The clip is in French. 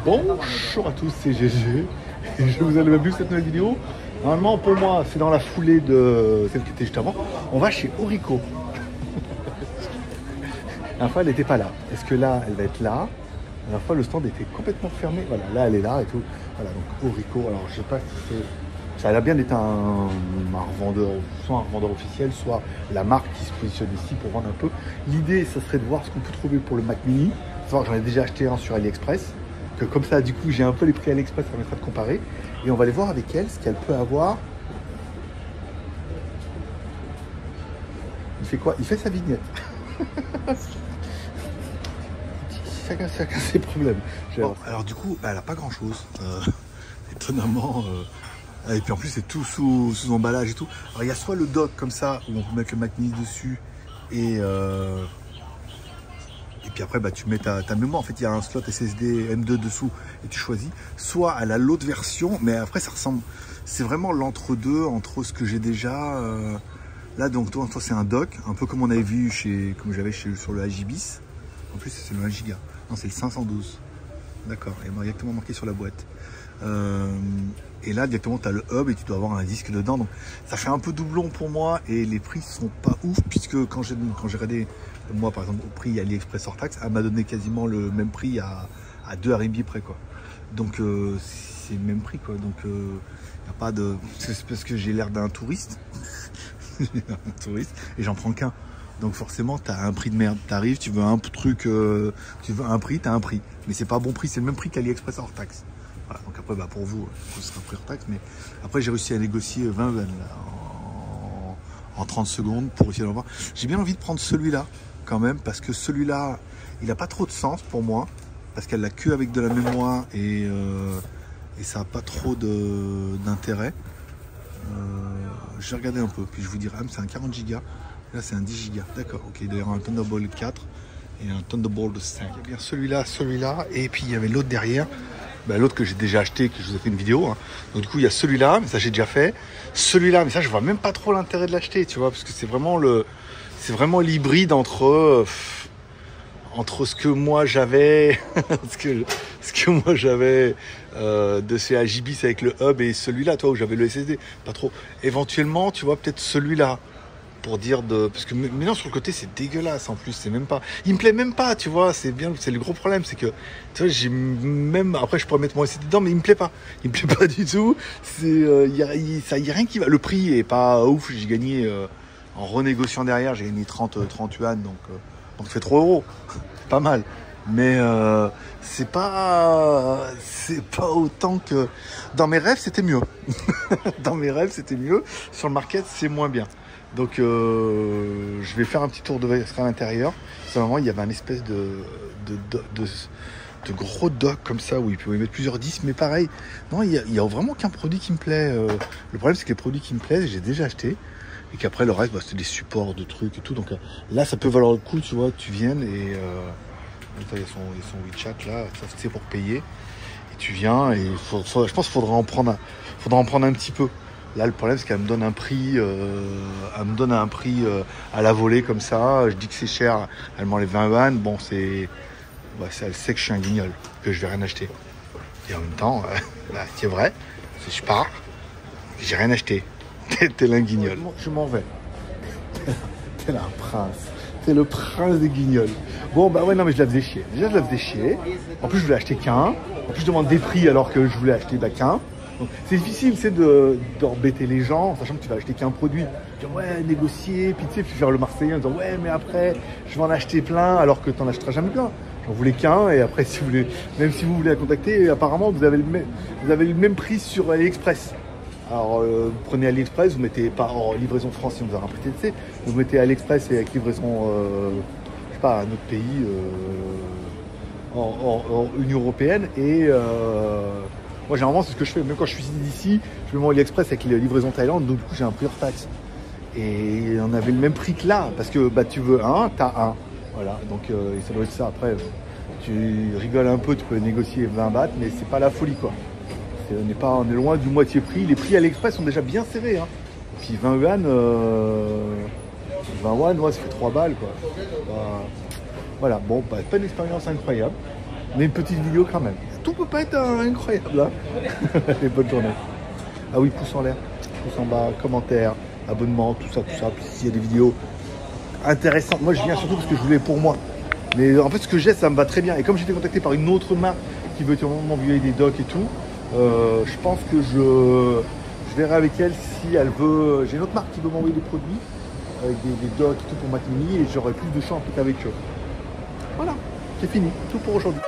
Bonjour à tous, c'est GG et je vous avais vu cette nouvelle vidéo. Normalement pour moi c'est dans la foulée de celle qui était juste avant. On va chez Orico. La dernière fois elle n'était pas là. Est-ce que là elle va être là? La dernière fois le stand était complètement fermé. Voilà, là elle est là et tout. Voilà, donc Orico. Alors je sais pas si c'est... Ça a l'air bien d'être un revendeur, soit un revendeur officiel, soit la marque qui se positionne ici pour vendre un peu. L'idée, ça serait de voir ce qu'on peut trouver pour le Mac Mini. J'en ai déjà acheté un sur AliExpress. Que comme ça, du coup, j'ai un peu les prix AliExpress, ça permettra de comparer. Et on va aller voir avec elle ce qu'elle peut avoir. Il fait quoi? Il fait sa vignette. Chacun ses problèmes. Bon, alors du coup, elle n'a pas grand-chose. Étonnamment... Et puis en plus c'est tout sous emballage et tout. Alors il y a soit le dock comme ça où on peut mettre le Mac Mini dessus et puis après bah, tu mets ta mémoire. En fait il y a un slot SSD M2 dessous et tu choisis. Soit à l'autre version, mais après ça ressemble. C'est vraiment l'entre-deux entre ce que j'ai déjà. Là donc toi c'est un dock, un peu comme on avait vu comme j'avais sur le Agibis. En plus c'est le 1 Go. Non c'est le 512. D'accord, il est directement marqué sur la boîte. Et là directement tu as le hub et tu dois avoir un disque dedans, donc ça fait un peu doublon pour moi et les prix sont pas ouf puisque quand j'ai regardé moi par exemple au prix AliExpress hors taxe, elle m'a donné quasiment le même prix à 2 RMB près quoi. Donc c'est le même prix quoi, donc y a pas de... C'est parce que j'ai l'air d'un touriste. Un touriste et j'en prends qu'un. Donc forcément, tu as un prix de merde. Tu arrives, tu veux un truc, tu veux un prix, tu as un prix. Mais c'est pas bon prix, c'est le même prix qu'AliExpress hors taxe. Voilà, donc après, bah, pour vous, ce sera prix hors taxe. Mais après, j'ai réussi à négocier 20 yuan en 30 secondes pour essayer d'en voir. J'ai bien envie de prendre celui-là quand même parce que celui-là, il n'a pas trop de sens pour moi. Parce qu'elle l'a que avec de la mémoire et ça n'a pas trop d'intérêt. Je vais regarder un peu, puis je vous dirai, c'est un 40 Go. Là, c'est un 10 Go. D'accord, ok. Il doit y avoir un Thunderbolt 4 et un Thunderbolt 5. Il y a bien celui-là, et puis il y avait l'autre derrière. Ben, l'autre que j'ai déjà acheté, que je vous ai fait une vidéo. Hein. Donc, du coup, il y a celui-là, mais ça, j'ai déjà fait. Celui-là, mais ça, je vois même pas trop l'intérêt de l'acheter, tu vois, parce que c'est vraiment l'hybride entre ce que moi j'avais, ce que moi j'avais de chez Agibis avec le hub et celui-là, toi, où j'avais le SSD. Pas trop. Éventuellement, tu vois, peut-être celui-là. Pour dire parce que maintenant sur le côté c'est dégueulasse en plus, c'est même pas, il me plaît même pas, tu vois, c'est bien, c'est le gros problème, c'est que tu vois, j'ai même après je pourrais mettre mon SSD dedans mais il me plaît pas du tout, c'est y a rien qui va, le prix est pas ouf, j'ai gagné en renégociant derrière, j'ai gagné 30 yuan donc ça fait 3 €, pas mal, mais c'est pas autant que dans mes rêves c'était mieux. Dans mes rêves c'était mieux, sur le market c'est moins bien. Donc je vais faire un petit tour de à l'intérieur. Seulement il y avait un espèce de gros dock comme ça où il pouvait mettre plusieurs disques, mais pareil, non, il y a vraiment qu'un produit qui me plaît. Le problème c'est que les produits qui me plaisent, j'ai déjà acheté. Et qu'après le reste, bah, c'est des supports de trucs et tout. Donc là ça peut valoir le coup, tu vois, tu viennes et il y a son WeChat là, ça c'est pour payer. Et tu viens et je pense qu'il faudra en prendre un petit peu. Là, le problème, c'est qu'elle me donne un prix, à la volée comme ça. Je dis que c'est cher, elle m'enlève 20 yuan. Bon, elle sait que je suis un guignol, que je vais rien acheter. Et en même temps, c'est vrai, je pars, j'ai rien acheté. T'es un guignol. Je m'en vais. T'es là un prince. T'es le prince des guignols. Bon, bah ouais, non, mais je la faisais chier. Déjà, je la faisais chier. En plus, je voulais acheter qu'un. En plus, je demande des prix alors que je voulais acheter qu'un. C'est difficile, c'est d'embêter les gens, en sachant que tu vas acheter qu'un produit. Dire ouais, négocier, puis tu sais, faire le Marseillais en disant ouais, mais après, je vais en acheter plein, alors que tu n'en achèteras jamais plein. J'en voulais qu'un, et après, si vous voulez, même si vous voulez la contacter, apparemment, vous avez le même prix sur AliExpress. Alors, vous prenez AliExpress, vous mettez pas en livraison France si on vous a un prix TTC, vous mettez AliExpress et avec livraison, je sais pas, un autre pays, en Union Européenne, et moi, généralement, c'est ce que je fais. Même quand je suis d'ici, je mets mon AliExpress avec les livraisons Thaïlande, donc du coup, j'ai un prix hors taxe. Et on avait le même prix que là, parce que bah, tu veux un, t'as un. Voilà, donc ça doit être ça. Après, tu rigoles un peu, tu peux négocier 20 bahts, mais c'est pas la folie, quoi. On est loin du moitié prix. Les prix AliExpress sont déjà bien serrés. Hein. Et puis 20 yuan, ouais, ça fait 3 balles, quoi. Bah, voilà, bon, bah, pas une expérience incroyable. Mais une petite vidéo quand même. Tout peut pas être incroyable. Hein. Allez, bonne journée. Ah oui, pouce en l'air, pouce en bas, commentaire, abonnement, tout ça. Puis s'il y a des vidéos intéressantes. Moi, je viens surtout parce que je voulais pour moi. Mais en fait, ce que j'ai, ça me va très bien. Et comme j'ai été contacté par une autre marque qui veut m'envoyer des docs et tout, je pense que je verrai avec elle si elle veut. J'ai une autre marque qui veut m'envoyer des produits avec des docs et tout pour Mac Mini et j'aurai plus de chance qu'avec eux. Voilà, c'est fini, tout pour aujourd'hui.